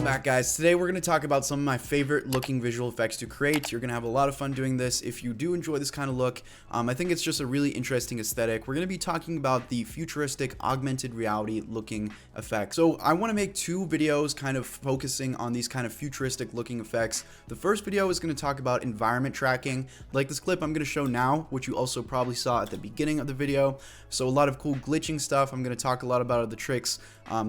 Back, guys. Today we're going to talk about some of my favorite looking visual effects to create. You're going to have a lot of fun doing this if you do enjoy this kind of look. I think it's just a really interesting aesthetic. We're going to be talking about the futuristic augmented reality looking effects. So I want to make two videos kind of focusing on these kind of futuristic looking effects. The first video is going to talk about environment tracking, like this clip I'm going to show now, which you also probably saw at the beginning of the video. So a lot of cool glitching stuff. I'm going to talk a lot about the tricks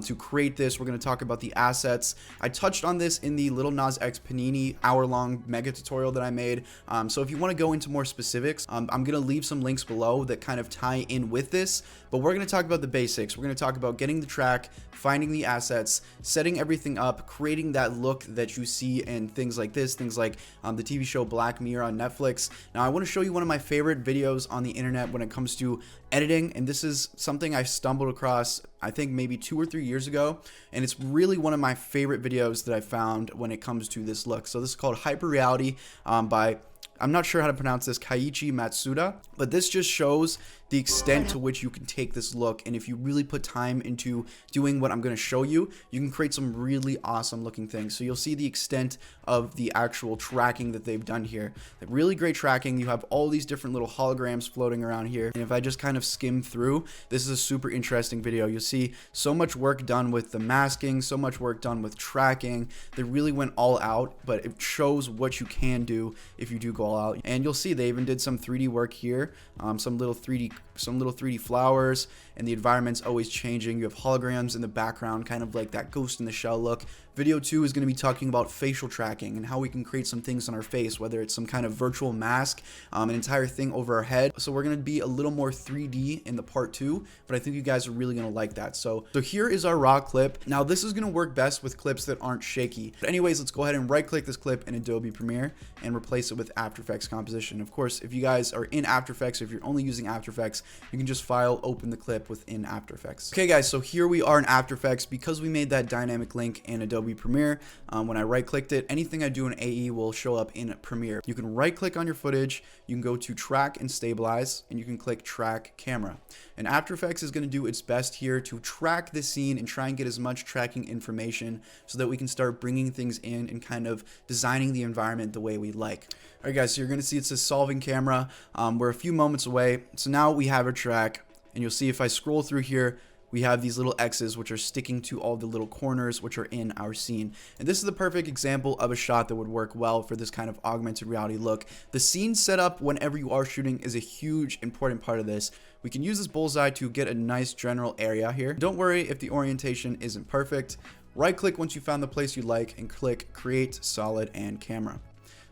to create this. We're going to talk about the assets. I touched on this in the Lil Nas X Panini hour-long mega tutorial that I made. So if you want to go into more specifics, I'm going to leave some links below that kind of tie in with this. But we're going to talk about the basics. We're going to talk about getting the track, finding the assets, setting everything up, creating that look that you see in things like this, things like the TV show Black Mirror on Netflix. Now I want to show you one of my favorite videos on the internet when it comes to editing, and this is something I stumbled across I think maybe 2 or 3 years ago, and it's really one of my favorite videos that I found when it comes to this look. So this is called Hyper Reality by, I'm not sure how to pronounce this, Keiichi Matsuda, but this just shows the extent to which you can take this look, and if you really put time into doing what I'm going to show you, you can create some really awesome looking things. So you'll see the extent of the actual tracking that they've done here. Like, really great tracking. You have all these different little holograms floating around here, and if I just kind of skim through, this is a super interesting video. You'll see so much work done with the masking, so much work done with tracking. They really went all out, but it shows what you can do if you do go all out. And you'll see they even did some 3D work here, some little 3D flowers, and the environment's always changing. You have holograms in the background, kind of like that Ghost in the Shell look. Video 2 is going to be talking about facial tracking and how we can create some things on our face, whether it's some kind of virtual mask, an entire thing over our head. So we're going to be a little more 3D in the part 2, but I think you guys are really going to like that. So here is our raw clip. Now this is going to work best with clips that aren't shaky. But anyways, let's go ahead and right click this clip in Adobe Premiere and replace it with After Effects composition. Of course, if you guys are in After Effects, or if you're only using After Effects, you can just file, open the clip within After Effects. Okay guys, so here we are in After Effects. Because we made that dynamic link in Adobe Premiere, when I right clicked it, anything I do in AE will show up in Premiere. You can right click on your footage, you can go to track and stabilize, and you can click track camera. And After Effects is going to do its best here to track the scene and try and get as much tracking information so that we can start bringing things in and kind of designing the environment the way we like. Alright guys, so you're going to see it says solving camera. We're a few moments away. So now we have our track, and you'll see if I scroll through here, we have these little X's which are sticking to all the little corners which are in our scene. And this is the perfect example of a shot that would work well for this kind of augmented reality look. The scene setup whenever you are shooting is a huge important part of this. We can use this bullseye to get a nice general area here. Don't worry if the orientation isn't perfect. Right click once you found the place you like and click Create Solid and Camera.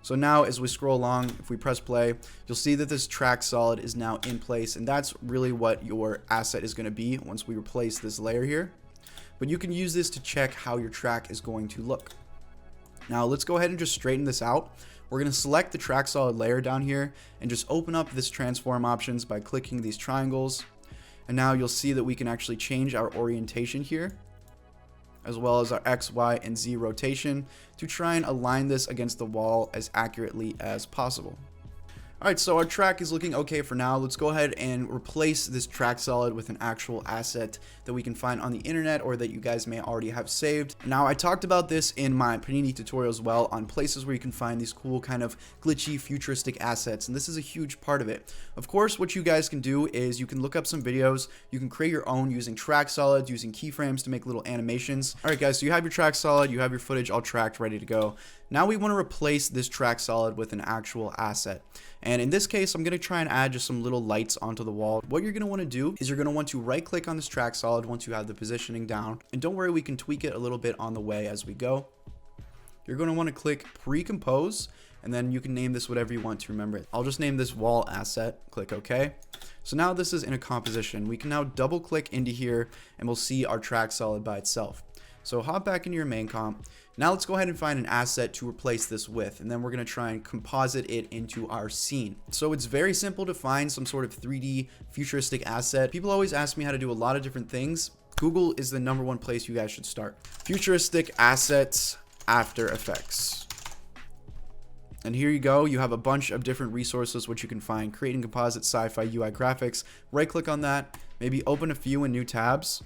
So now as we scroll along, if we press play, you'll see that this track solid is now in place, and that's really what your asset is going to be once we replace this layer here. But you can use this to check how your track is going to look. Now let's go ahead and just straighten this out. We're going to select the track solid layer down here and just open up this transform options by clicking these triangles. And now you'll see that we can actually change our orientation here, as well as our X, Y, and Z rotation to try and align this against the wall as accurately as possible. Alright, so our track is looking okay for now. Let's go ahead and replace this track solid with an actual asset that we can find on the internet or that you guys may already have saved. Now, I talked about this in my Panini tutorial as well on places where you can find these cool kind of glitchy futuristic assets, and this is a huge part of it. Of course, what you guys can do is you can look up some videos, you can create your own using track solids, using keyframes to make little animations. Alright guys, so you have your track solid, you have your footage all tracked, ready to go. Now we want to replace this track solid with an actual asset. And in this case, I'm going to try and add just some little lights onto the wall. What you're going to want to do is you're going to want to right click on this track solid once you have the positioning down. And don't worry, we can tweak it a little bit on the way as we go. You're going to want to click pre-compose, and then you can name this whatever you want to remember it. I'll just name this wall asset, click OK. So now this is in a composition. We can now double click into here and we'll see our track solid by itself. So hop back into your main comp. Now let's go ahead and find an asset to replace this with, and then we're going to try and composite it into our scene. So it's very simple to find some sort of 3D futuristic asset. People always ask me how to do a lot of different things. Google is the #1 place you guys should start. Futuristic assets, After Effects. And here you go, you have a bunch of different resources which you can find. Creating composite sci-fi UI graphics. Right click on that, maybe open a few in new tabs.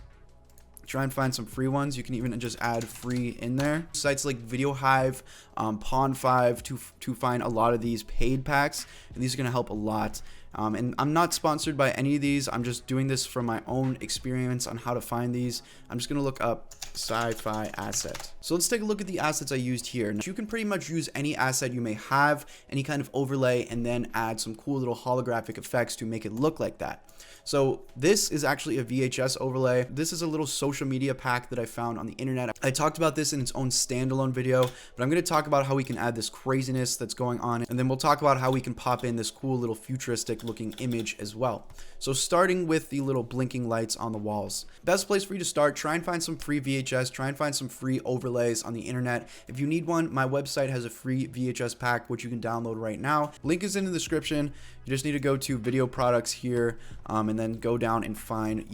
Try and find some free ones. You can even just add free in there. Sites like Video Hive, Pond5 to find a lot of these paid packs, and these are gonna help a lot. And I'm not sponsored by any of these. I'm just doing this from my own experience on how to find these. I'm just gonna look up sci-fi asset. So let's take a look at the assets I used here. Now, you can pretty much use any asset you may have, any kind of overlay, and then add some cool little holographic effects to make it look like that. So this is actually a VHS overlay. This is a little social media pack that I found on the internet. I talked about this in its own standalone video, but I'm going to talk about how we can add this craziness that's going on, and then we'll talk about how we can pop in this cool little futuristic looking image as well. So starting with the little blinking lights on the walls. Best place for you to start, try and find some free VHS, try and find some free overlays on the internet. If you need one, my website has a free VHS pack which you can download right now. Link is in the description. You just need to go to video products here, and then go down and find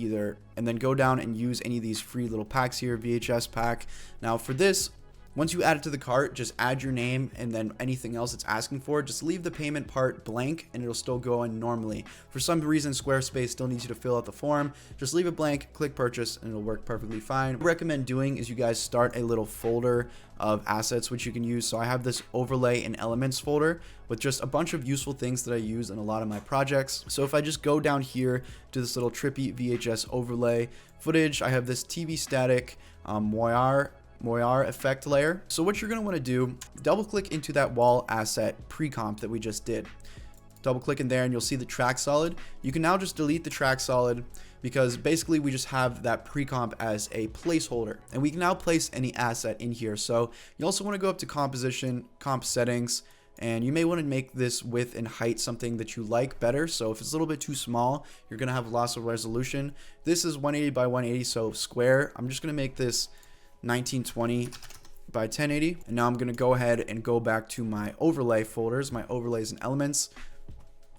go down and use any of these free little packs here, VHS pack. Now for this, once you add it to the cart, just add your name and then anything else it's asking for. Just leave the payment part blank and it'll still go in normally. For some reason, Squarespace still needs you to fill out the form. Just leave it blank, click purchase, and it'll work perfectly fine. What I recommend doing is you guys start a little folder of assets which you can use. So I have this overlay and elements folder with just a bunch of useful things that I use in a lot of my projects. So if I just go down here to this little trippy VHS overlay footage, I have this TV static Moir effect layer. So what you're going to want to do, double click into that wall asset pre-comp that we just did. Double click in there and you'll see the track solid. You can now just delete the track solid because basically we just have that pre-comp as a placeholder, and we can now place any asset in here. So you also want to go up to composition, comp settings, and you may want to make this width and height something that you like better. So if it's a little bit too small, you're going to have loss of resolution. This is 180 by 180, so square. I'm just going to make this 1920 by 1080, and now I'm going to go ahead and go back to my overlay folders, my overlays and elements,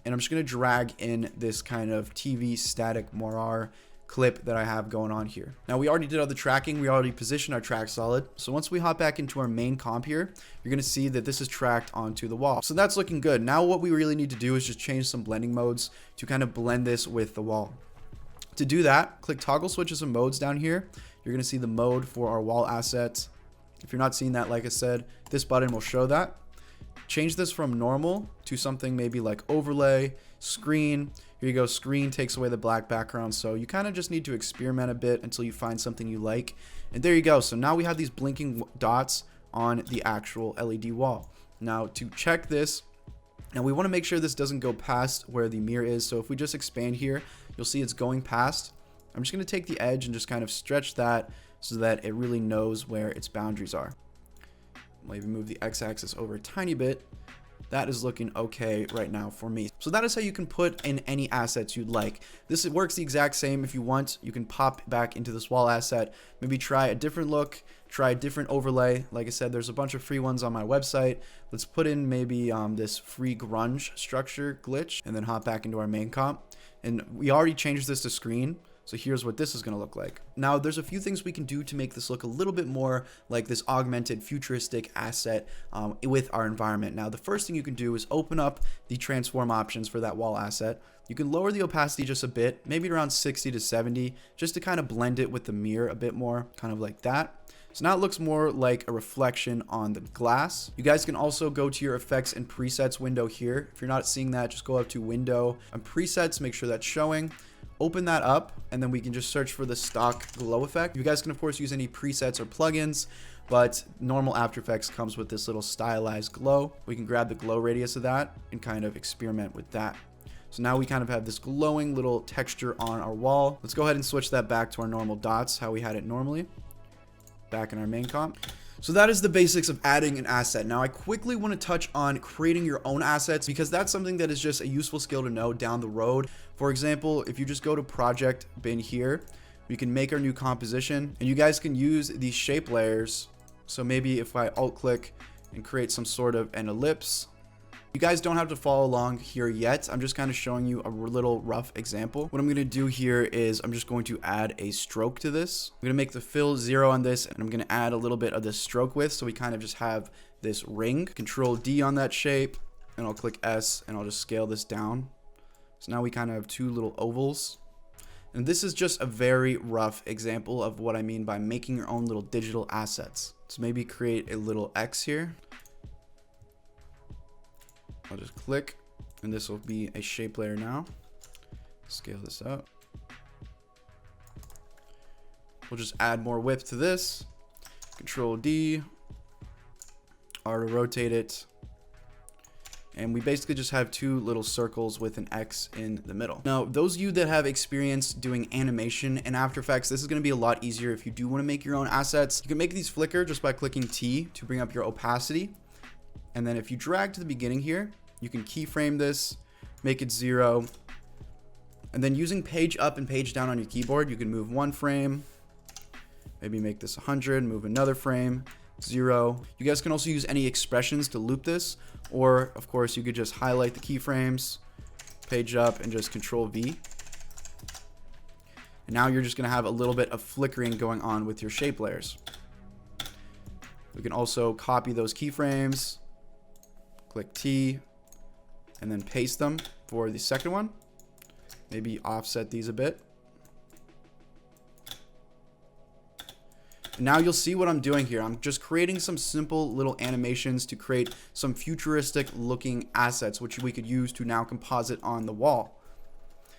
and I'm just going to drag in this kind of TV static Moir clip that I have going on here. Now we already did all the tracking, we already positioned our track solid. So once we hop back into our main comp here, you're going to see that this is tracked onto the wall. So that's looking good. Now what we really need to do is just change some blending modes to kind of blend this with the wall. To do that, click toggle switches and modes down here. You're going to see the mode for our wall asset. If you're not seeing that, like I said, this button will show that. Change this from normal to something maybe like overlay, screen. Here you go, screen takes away the black background. So you kind of just need to experiment a bit until you find something you like. And there you go. So now we have these blinking dots on the actual LED wall. Now to check this, now we want to make sure this doesn't go past where the mirror is. So if we just expand here, you'll see it's going past. I'm just going to take the edge and just kind of stretch that so that it really knows where its boundaries are. I'll even move the x-axis over a tiny bit. That is looking okay right now for me. So that is how you can put in any assets you'd like. This works the exact same. If you want, you can pop back into this wall asset, maybe try a different look, try a different overlay. Like I said, there's a bunch of free ones on my website. Let's put in maybe this free grunge structure glitch and then hop back into our main comp. And we already changed this to screen. So here's what this is going to look like. Now there's a few things we can do to make this look a little bit more like this augmented futuristic asset with our environment. Now the first thing you can do is open up the transform options for that wall asset. You can lower the opacity just a bit, maybe around 60 to 70, just to kind of blend it with the mirror a bit more, kind of like that. So now it looks more like a reflection on the glass. You guys can also go to your effects and presets window here. If you're not seeing that, just go up to window and presets, make sure that's showing. Open that up, and then we can just search for the stock glow effect. You guys can of course use any presets or plugins, but normal After Effects comes with this little stylized glow. We can grab the glow radius of that and kind of experiment with that. So now we kind of have this glowing little texture on our wall. Let's go ahead and switch that back to our normal dots, how we had it normally, back in our main comp. So that is the basics of adding an asset. Now I quickly want to touch on creating your own assets, because that's something that is just a useful skill to know down the road. For example, if you just go to project bin here, we can make our new composition, and you guys can use these shape layers. So maybe if I alt click and create some sort of an ellipse, you guys don't have to follow along here yet. I'm just kind of showing you a little rough example. What I'm going to do here is I'm just going to add a stroke to this. I'm going to make the fill 0 on this, and I'm going to add a little bit of this stroke width, so we kind of just have this ring. Control D on that shape, and I'll click S, and I'll just scale this down. So now we kind of have two little ovals. And this is just a very rough example of what I mean by making your own little digital assets. So maybe create a little X here. I'll just click, and this will be a shape layer now. Scale this up. We'll just add more width to this. Control D, R to rotate it. And we basically just have two little circles with an X in the middle. Now, those of you that have experience doing animation in After Effects, this is going to be a lot easier if you do want to make your own assets. You can make these flicker just by clicking T to bring up your opacity. And then if you drag to the beginning here, you can keyframe this, make it 0. And then using page up and page down on your keyboard, you can move one frame, maybe make this 100, move another frame, 0. You guys can also use any expressions to loop this, or of course you could just highlight the keyframes, page up, and just Control V. And now you're just going to have a little bit of flickering going on with your shape layers. We can also copy those keyframes, click T, and then paste them for the second one. Maybe offset these a bit. Now you'll see what I'm doing here. I'm just creating some simple little animations to create some futuristic looking assets, which we could use to now composite on the wall.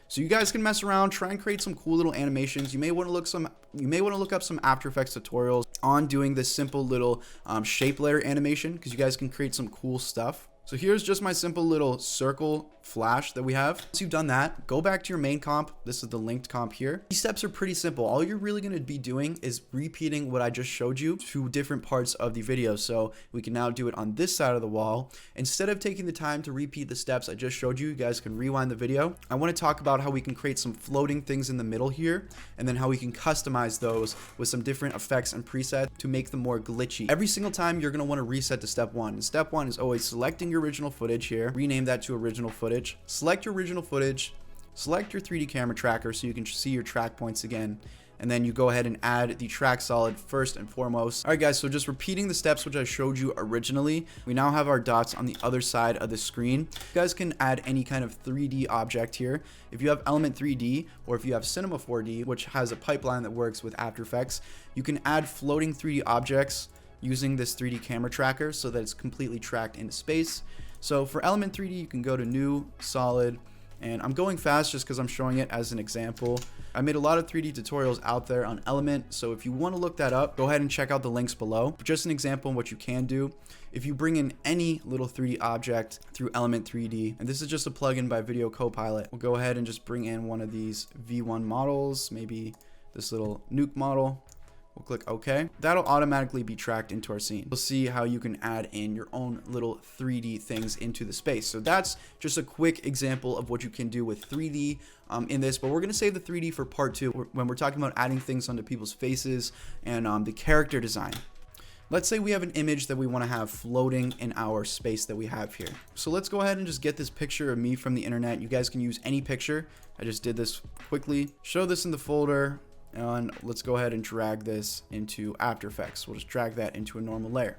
So you guys can mess around, try and create some cool little animations. You may want to look up some After Effects tutorials on doing this simple little shape layer animation, because you guys can create some cool stuff. So here's just my simple little circle flash that we have. Once you've done that, go back to your main comp. This is the linked comp here. These steps are pretty simple. All you're really going to be doing is repeating what I just showed you to different parts of the video. So we can now do it on this side of the wall. Instead of taking the time to repeat the steps I just showed you, you guys can rewind the video. I want to talk about how we can create some floating things in the middle here, and then how we can customize those with some different effects and presets to make them more glitchy. Every single time you're going to want to reset to step 1. And step 1 is always selecting your original footage here, rename that to original footage, select your original footage, select your 3D camera tracker so you can see your track points again, and then you go ahead and add the track solid first and foremost. Alright guys, so just repeating the steps which I showed you originally, we now have our dots on the other side of the screen. You guys can add any kind of 3D object here. If you have Element 3D, or if you have Cinema 4D, which has a pipeline that works with After Effects, you can add floating 3D objects using this 3D camera tracker so that it's completely tracked into space. So for Element 3D, you can go to New, Solid, and I'm going fast just because I'm showing it as an example. I made a lot of 3D tutorials out there on Element, so if you want to look that up, go ahead and check out the links below. But just an example of what you can do. If you bring in any little 3D object through Element 3D, and this is just a plugin by Video Copilot, we'll go ahead and just bring in one of these V1 models, maybe this little nuke model. We'll click OK. That'll automatically be tracked into our scene. You'll see how you can add in your own little 3D things into the space. So that's just a quick example of what you can do with 3D in this, but we're going to save the 3D for part 2 when we're talking about adding things onto people's faces and the character design. Let's say we have an image that we want to have floating in our space that we have here. So let's go ahead and just get this picture of me from the internet. You guys can use any picture. I just did this quickly. Show this in the folder. And let's go ahead and drag this into After Effects. We'll just drag that into a normal layer.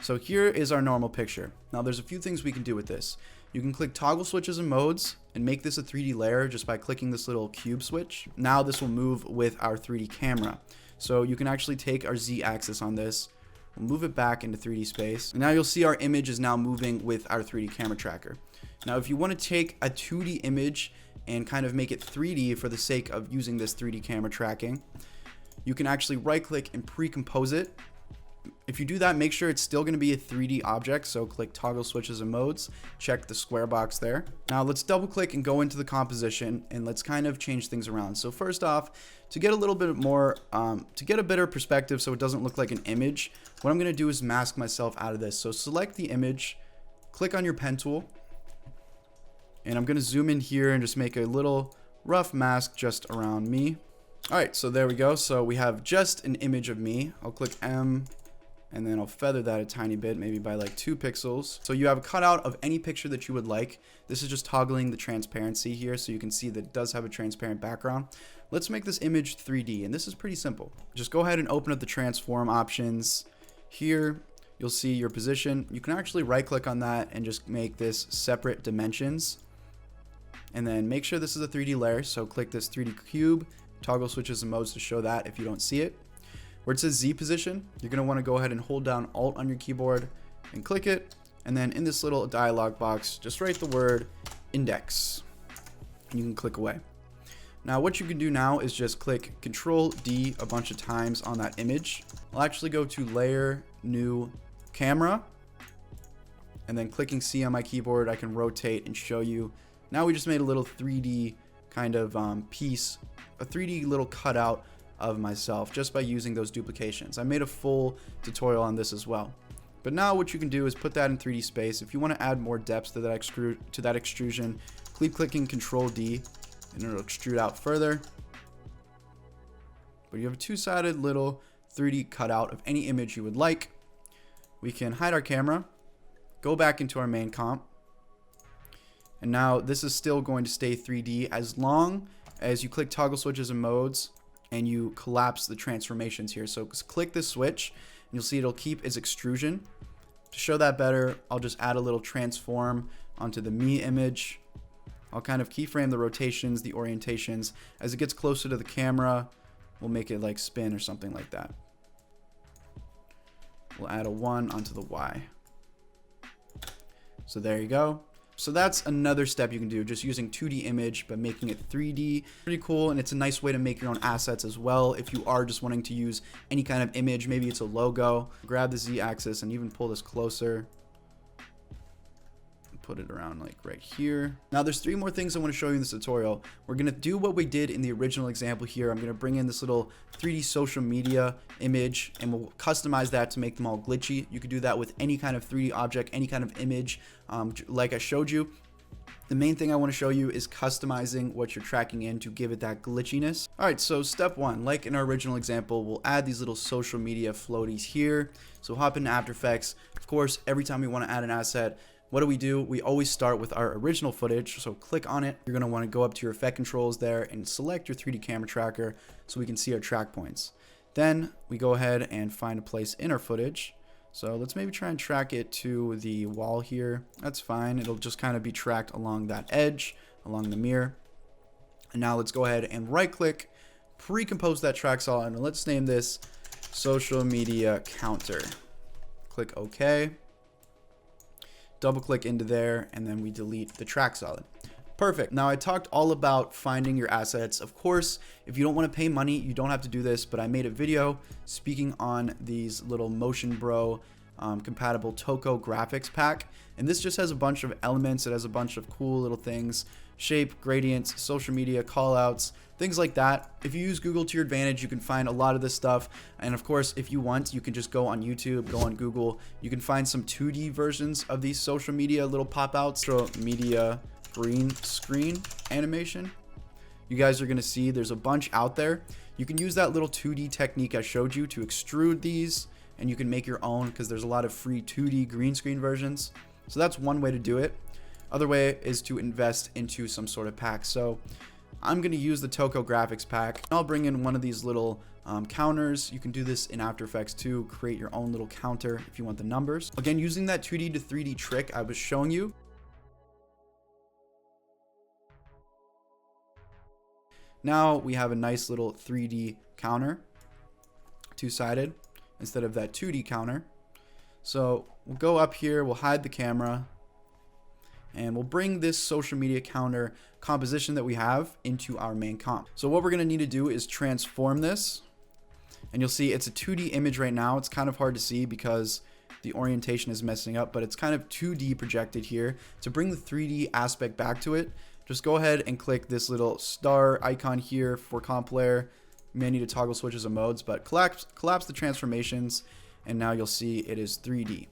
So here is our normal picture. Now there's a few things we can do with this. You can click toggle switches and modes and make this a 3D layer just by clicking this little cube switch. Now this will move with our 3D camera. So you can actually take our Z axis on this, we'll move it back into 3D space. And now you'll see our image is now moving with our 3D camera tracker. Now if you want to take a 2D image and kind of make it 3D for the sake of using this 3D camera tracking, you can actually right click and pre-compose it. If you do that, make sure it's still going to be a 3D object, so click toggle switches and modes, check the square box there. Now let's double click and go into the composition, and let's kind of change things around. So first off, to get a little bit more, to get a better perspective so it doesn't look like an image, what I'm going to do is mask myself out of this. So select the image, click on your pen tool, and I'm going to zoom in here and just make a little rough mask just around me. Alright, so there we go. So we have just an image of me. I'll click M, and then I'll feather that a tiny bit, maybe by like 2 pixels. So you have a cutout of any picture that you would like. This is just toggling the transparency here so you can see that it does have a transparent background. Let's make this image 3D, and this is pretty simple. Just go ahead and open up the transform options here. you'll see your position. You can actually right click on that and just make this separate dimensions. And then make sure this is a 3D layer. So click this 3D cube, toggle switches and modes to show that if you don't see it. Where it says Z position, you're going to want to go ahead and hold down Alt on your keyboard and click it. And then in this little dialog box, just write the word index. And you can click away. Now what you can do now is just click Control D a bunch of times on that image. I'll actually go to Layer, New, Camera. And then clicking C on my keyboard, I can rotate and show you. Now we just made a little 3D kind of piece, a 3D little cutout of myself just by using those duplications. I made a full tutorial on this as well. But now what you can do is put that in 3D space. If you want to add more depth to that extrusion, keep clicking Control D and it'll extrude out further. But you have a two-sided little 3D cutout of any image you would like. We can hide our camera, go back into our main comp. And now this is still going to stay 3D as long as you click toggle switches and modes and you collapse the transformations here. So click this switch and you'll see it'll keep its extrusion. To show that better, I'll just add a little transform onto the me image. I'll kind of keyframe the rotations, the orientations. As it gets closer to the camera, we'll make it like spin or something like that. We'll add a 1 onto the Y. So there you go. So that's another step you can do, just using 2D image but making it 3D. Pretty cool, and it's a nice way to make your own assets as well if you are just wanting to use any kind of image. Maybe it's a logo. Grab the Z axis and even pull this closer. Put it around like right here. Now there's 3 more things I want to show you in this tutorial. We're going to do what we did in the original example here. I'm going to bring in this little 3D social media image and we'll customize that to make them all glitchy. You could do that with any kind of 3D object, any kind of image, like I showed you. The main thing I want to show you is customizing what you're tracking in to give it that glitchiness. Alright, so step 1, like in our original example, we'll add these little social media floaties here. So hop into After Effects. Of course, every time we want to add an asset, what do? We always start with our original footage. So click on it. You're going to want to go up to your effect controls there and select your 3D camera tracker so we can see our track points. Then we go ahead and find a place in our footage. So let's maybe try and track it to the wall here. That's fine. It'll just kind of be tracked along that edge, along the mirror. And now let's go ahead and right click, pre-compose that track solid, and let's name this social media counter. Click OK. Double click into there and then we delete the track solid. Perfect. Now I talked all about finding your assets. Of course, if you don't want to pay money, you don't have to do this, but I made a video speaking on these little Motion Bro compatible 𝐃𝐂 graphics pack. And this just has a bunch of elements. It has a bunch of cool little things, shape, gradients, social media, callouts, things like that. If you use Google to your advantage, you can find a lot of this stuff. And of course, if you want, you can just go on YouTube, go on Google. You can find some 2D versions of these social media little pop-outs. Social media green screen animation. You guys are going to see there's a bunch out there. You can use that little 2D technique I showed you to extrude these, and you can make your own because there's a lot of free 2D green screen versions. So that's one way to do it. Other way is to invest into some sort of pack. So I'm going to use the 𝐃𝐂 graphics pack. I'll bring in one of these little counters. You can do this in After Effects too. Create your own little counter if you want the numbers. Again, using that 2D to 3D trick I was showing you. Now we have a nice little 3D counter, two-sided, instead of that 2D counter. So we'll go up here, we'll hide the camera, and we'll bring this social media counter composition that we have into our main comp. So what we're going to need to do is transform this, and you'll see it's a 2D image right now. It's kind of hard to see because the orientation is messing up, but it's kind of 2D projected here. To bring the 3D aspect back to it, just go ahead and click this little star icon here for comp layer. You may need to toggle switches and modes, but collapse the transformations, and now you'll see it is 3D.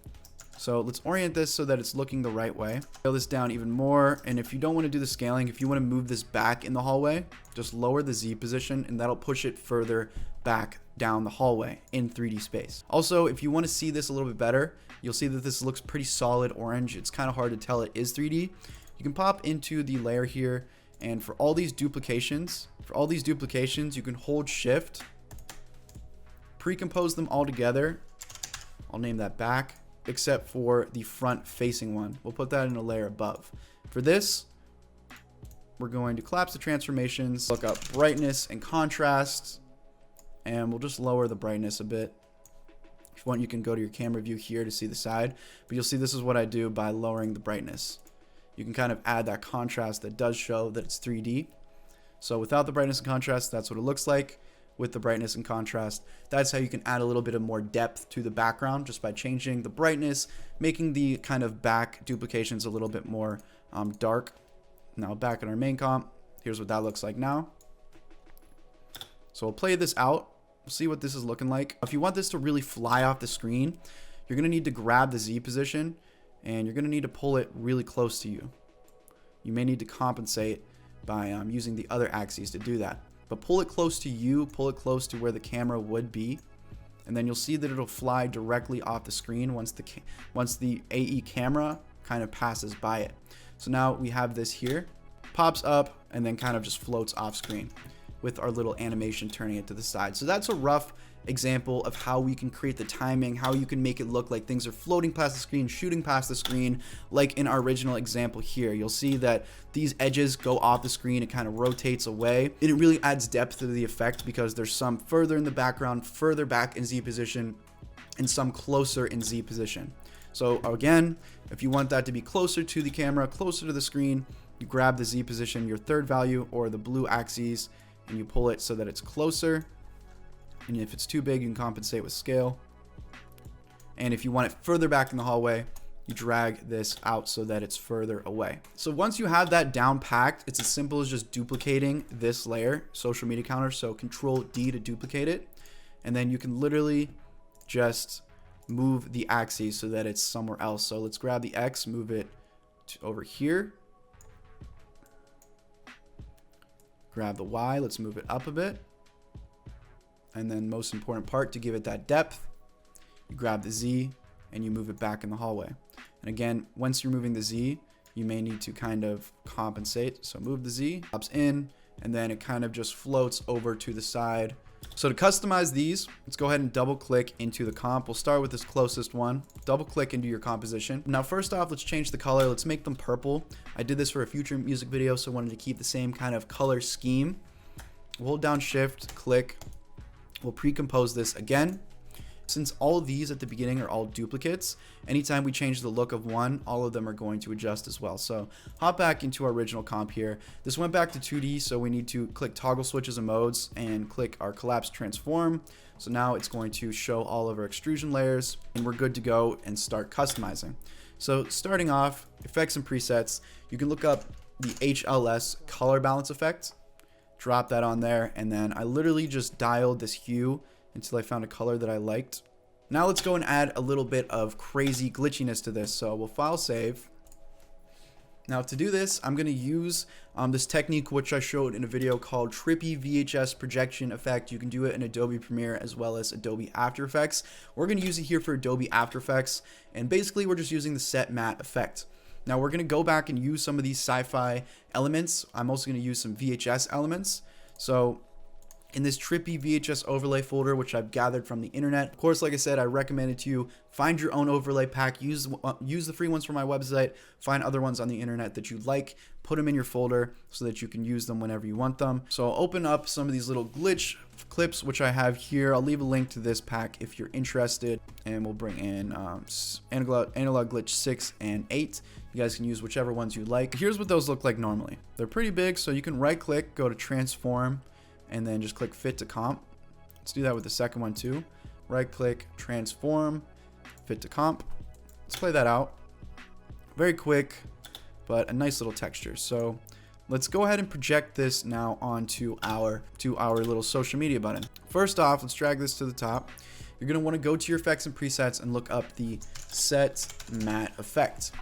So let's orient this so that it's looking the right way. Scale this down even more, and if you don't want to do the scaling, if you want to move this back in the hallway, just lower the Z position, and that'll push it further back down the hallway in 3D space. Also, if you want to see this a little bit better, you'll see that this looks pretty solid orange. It's kind of hard to tell it is 3D. You can pop into the layer here, and for all these duplications, you can hold shift, pre-compose them all together. I'll name that back, except for the front facing one. We'll put that in a layer above. For this, we're going to collapse the transformations, look up brightness and contrast, and we'll just lower the brightness a bit. If you want, you can go to your camera view here to see the side, but you'll see this is what I do by lowering the brightness. You can kind of add that contrast that does show that it's 3D. So without the brightness and contrast, that's what it looks like. With the brightness and contrast, that's how you can add a little bit of more depth to the background, just by changing the brightness, making the kind of back duplications a little bit more dark. Now back in our main comp, here's what that looks like now. So we'll play this out. We'll see what this is looking like. If you want this to really fly off the screen, you're gonna need to grab the Z position and you're gonna need to pull it really close to you. You may need to compensate by using the other axes to do that. But pull it close to you, pull it close to where the camera would be, and then you'll see that it'll fly directly off the screen once the AE camera kind of passes by it. So now we have this here, pops up, and then kind of just floats off screen with our little animation turning it to the side. So that's a rough example of how we can create the timing, how you can make it look like things are floating past the screen, shooting past the screen, like in our original example here. You'll see that these edges go off the screen, it kind of rotates away. It really adds depth to the effect because there's some further in the background, further back in Z position, and some closer in Z position. So again, if you want that to be closer to the camera, closer to the screen, you grab the Z position, your third value, or the blue axes, and you pull it so that it's closer. And if it's too big, you can compensate with scale. And if you want it further back in the hallway, you drag this out so that it's further away. So once you have that down packed, it's as simple as just duplicating this layer, social media counter. So Control D to duplicate it. And then you can literally just move the axes so that it's somewhere else. So let's grab the X, move it to over here. Grab the Y, let's move it up a bit. And then most important part, to give it that depth, you grab the Z and you move it back in the hallway. And again, once you're moving the Z, you may need to kind of compensate. So move the Z, pops in, and then it kind of just floats over to the side. So to customize these, let's go ahead and double click into the comp. We'll start with this closest one. Double click into your composition. Now, first off, let's change the color. Let's make them purple. I did this for a future music video, so I wanted to keep the same kind of color scheme. We'll hold down Shift, click. We'll pre-compose this again. Since all of these at the beginning are all duplicates, anytime we change the look of one, all of them are going to adjust as well. So hop back into our original comp here. This went back to 2D, so we need to click toggle switches and modes and click our collapse transform. So now it's going to show all of our extrusion layers and we're good to go and start customizing. So starting off, effects and presets, you can look up the HLS color balance effect. Drop that on there, and then I literally just dialed this hue until I found a color that I liked. Now let's go and add a little bit of crazy glitchiness to this. So we'll file save. Now to do this, I'm going to use this technique which I showed in a video called Trippy VHS Projection Effect. You can do it in Adobe Premiere as well as Adobe After Effects. We're going to use it here for Adobe After Effects, and basically we're just using the set matte effect. Now we're going to go back and use some of these sci-fi elements. I'm also going to use some VHS elements. So in this trippy VHS overlay folder, which I've gathered from the internet, of course, like I said, I recommend it to you. Find your own overlay pack. Use the free ones from my website. Find other ones on the internet that you like. Put them in your folder so that you can use them whenever you want them. So I'll open up some of these little glitch clips, which I have here. I'll leave a link to this pack if you're interested. And we'll bring in analog glitch 6 and 8. You guys can use whichever ones you like. Here's what those look like normally. They're pretty big, so you can right click, go to transform, and then just click fit to comp. Let's do that with the second one too. Right click, transform, fit to comp. Let's play that out. Very quick, but a nice little texture. So let's go ahead and project this now onto our little social media button. First off, let's drag this to the top. You're gonna wanna go to your effects and presets and look up the set matte effect.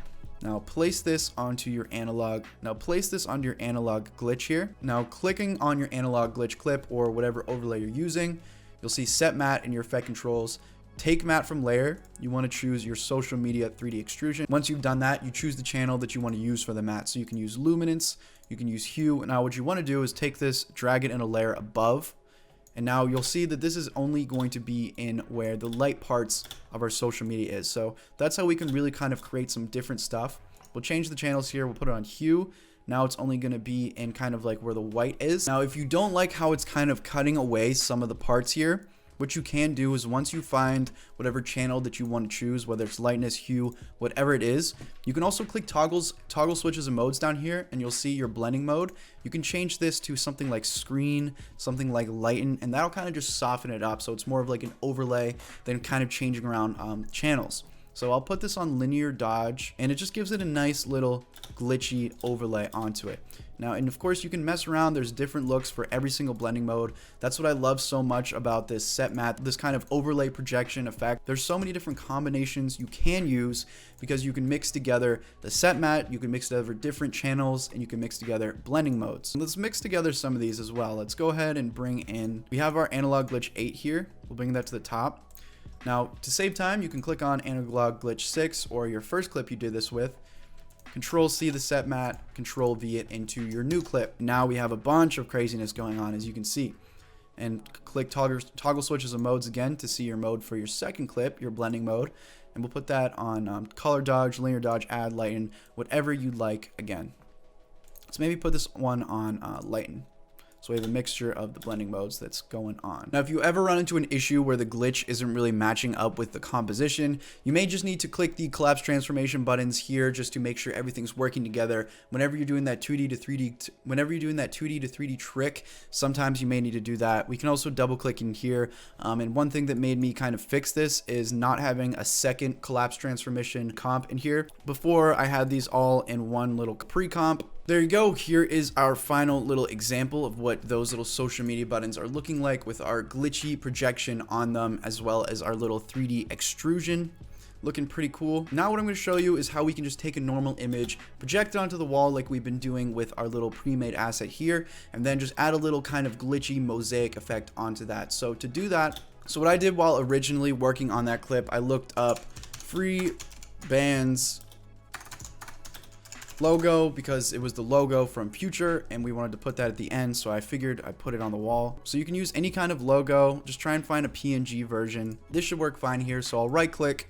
Now place this onto your analog. Glitch here. Now clicking on your analog glitch clip or whatever overlay you're using, you'll see set matte in your effect controls. Take matte from layer. You want to choose your social media 3D extrusion. Once you've done that, you choose the channel that you want to use for the matte. So you can use luminance, you can use hue. Now what you want to do is take this, drag it in a layer above, And now you'll see that this is only going to be in where the light parts of our social media is. So that's how we can really kind of create some different stuff. We'll change the channels here. We'll put it on hue. Now it's only going to be in kind of like where the white is. Now, if you don't like how it's kind of cutting away some of the parts here, what you can do is once you find whatever channel that you want to choose, whether it's lightness, hue, whatever it is, you can also click toggle switches and modes down here, and you'll see your blending mode. You can change this to something like screen, something like lighten, and that'll kind of just soften it up. So it's more of like an overlay than kind of changing around channels. So I'll put this on linear dodge, and it just gives it a nice little glitchy overlay onto it. Now, and of course you can mess around. There's different looks for every single blending mode. That's what I love so much about this set matte, this kind of overlay projection effect. There's so many different combinations you can use because you can mix together the set matte, you can mix together different channels, and you can mix together blending modes. And let's mix together some of these as well. Let's go ahead and bring in, we have our analog glitch 8 here. We'll bring that to the top. Now, to save time, you can click on Analog Glitch 6 or your first clip you did this with. Control C the set matte, Control V it into your new clip. Now we have a bunch of craziness going on, as you can see. And click toggle switches and modes again to see your mode for your second clip, your blending mode. And we'll put that on color dodge, linear dodge, add, lighten, whatever you'd like again. Let's maybe put this one on lighten. So we have a mixture of the blending modes that's going on. Now, if you ever run into an issue where the glitch isn't really matching up with the composition, you may just need to click the collapse transformation buttons here just to make sure everything's working together. Whenever you're doing that 2D to 3D trick, sometimes you may need to do that. We can also double click in here. And one thing that made me kind of fix this is not having a second collapse transformation comp in here. Before, I had these all in one little pre-comp. There you go. Here is our final little example of what those little social media buttons are looking like with our glitchy projection on them, as well as our little 3D extrusion. Looking pretty cool. Now what I'm going to show you is how we can just take a normal image, project it onto the wall like we've been doing with our little pre-made asset here, and then just add a little kind of glitchy mosaic effect onto that. So to do that, so what I did while originally working on that clip, I looked up free bands logo because it was the logo from Future and we wanted to put that at the end, so I figured I'd put it on the wall. So you can use any kind of logo, just try and find a PNG version. This should work fine here, so I'll right click.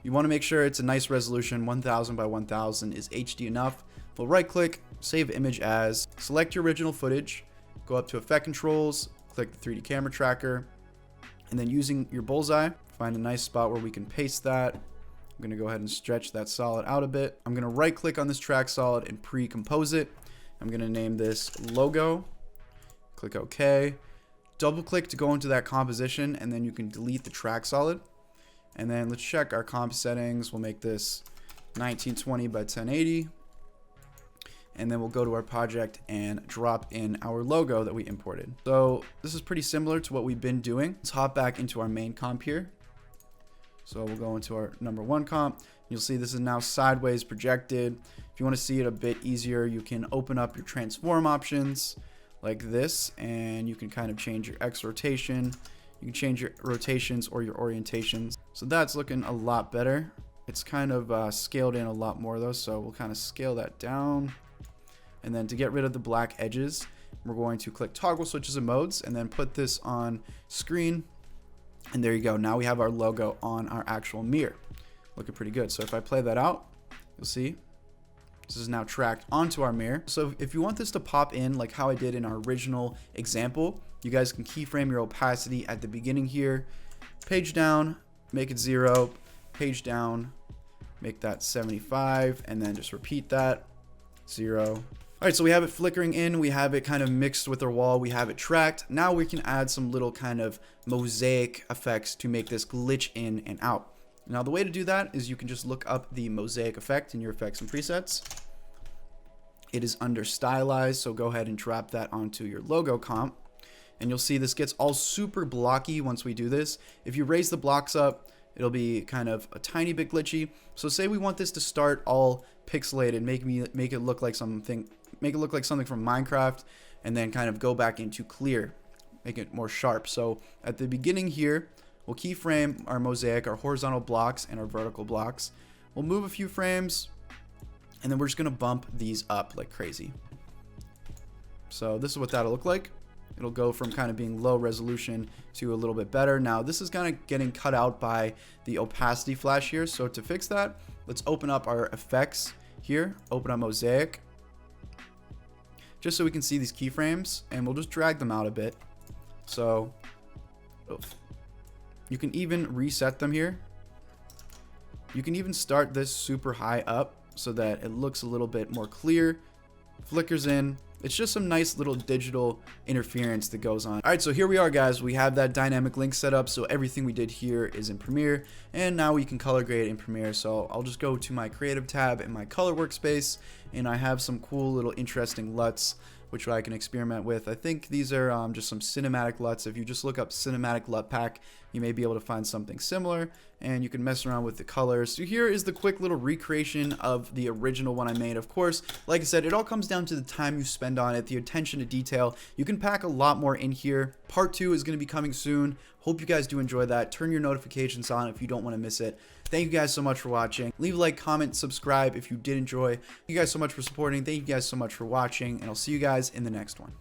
You want to make sure it's a nice resolution. 1000 by 1000 is HD enough. We'll right click, save image as, select your original footage, go up to effect controls, click the 3D camera tracker, and then using your bullseye, find a nice spot where we can paste that. I'm going to go ahead and stretch that solid out a bit. I'm going to right click on this track solid and pre-compose it. I'm going to name this logo. Click OK. Double click to go into that composition, and then you can delete the track solid. And then let's check our comp settings. We'll make this 1920 by 1080. And then we'll go to our project and drop in our logo that we imported. So this is pretty similar to what we've been doing. Let's hop back into our main comp here. So we'll go into our number 1 comp. You'll see this is now sideways projected. If you want to see it a bit easier, you can open up your transform options like this, and you can kind of change your X rotation. You can change your rotations or your orientations. So that's looking a lot better. It's kind of scaled in a lot more though, so we'll kind of scale that down. And then to get rid of the black edges, we're going to click toggle switches and modes and then put this on screen. And there you go. Now we have our logo on our actual mirror. Looking pretty good. So if I play that out, you'll see this is now tracked onto our mirror. So if you want this to pop in like how I did in our original example, you guys can keyframe your opacity at the beginning here. Page down, make it 0. Page down, make that 75. And then just repeat that. 0. All right, so we have it flickering in, we have it kind of mixed with our wall, we have it tracked. Now we can add some little kind of mosaic effects to make this glitch in and out. Now the way to do that is you can just look up the mosaic effect in your effects and presets. It is under stylized, so go ahead and drop that onto your logo comp. And you'll see this gets all super blocky once we do this. If you raise the blocks up, it'll be kind of a tiny bit glitchy. So say we want this to start all pixelated, make it look like something from Minecraft, and then kind of go back into clear, make it more sharp. So at the beginning here, we'll keyframe our mosaic, our horizontal blocks and our vertical blocks. We'll move a few frames, and then we're just gonna bump these up like crazy. So this is what that'll look like. It'll go from kind of being low resolution to a little bit better. Now this is kind of getting cut out by the opacity flash here. So to fix that, let's open up our effects here, open up Mosaic, just so we can see these keyframes, and we'll just drag them out a bit. So you can even reset them here. You can even start this super high up so that it looks a little bit more clear, flickers in. It's just some nice little digital interference that goes on. All right, so here we are, guys. We have that dynamic link set up, so everything we did here is in Premiere, and now we can color grade in Premiere. So I'll just go to my creative tab in my color workspace, and I have some cool little interesting LUTs which I can experiment with. I think these are just some cinematic LUTs. If you just look up cinematic LUT pack, you may be able to find something similar, and you can mess around with the colors. So here is the quick little recreation of the original one I made. Of course, like I said, it all comes down to the time you spend on it, the attention to detail. You can pack a lot more in here. Part 2 is going to be coming soon. Hope you guys do enjoy that. Turn your notifications on if you don't want to miss it. Thank you guys so much for watching. Leave a like, comment, subscribe if you did enjoy. Thank you guys so much for supporting. Thank you guys so much for watching, and I'll see you guys in the next one.